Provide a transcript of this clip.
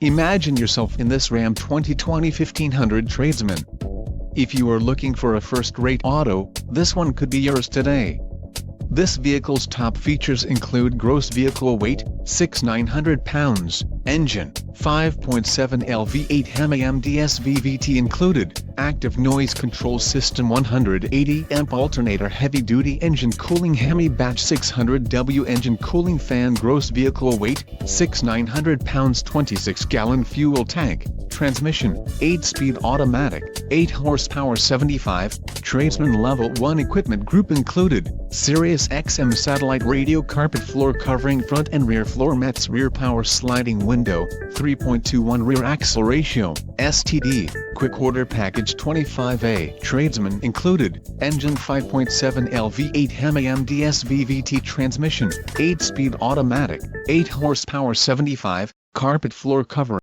Imagine yourself in this Ram 2020 1500 Tradesman. If you are looking for a first-rate auto, this one could be yours today. This vehicle's top features include gross vehicle weight, 6,900 pounds, engine, 5.7 L V8 Hemi MDS VVT included, active noise control system 180 amp alternator heavy-duty engine cooling Hemi batch 600W engine cooling fan gross vehicle weight, 6,900 pounds 26-gallon fuel tank, transmission, 8-speed automatic, 8 horsepower 75, Tradesman Level 1 equipment group included, Sirius XM satellite radio carpet floor covering front and rear floor mats rear power sliding window, 3.21 rear axle ratio, STD, quick order package 25A Tradesman included, engine 5.7 L V8 Hemi MDS VVT transmission, 8-speed automatic, 8 horsepower 75, carpet floor cover.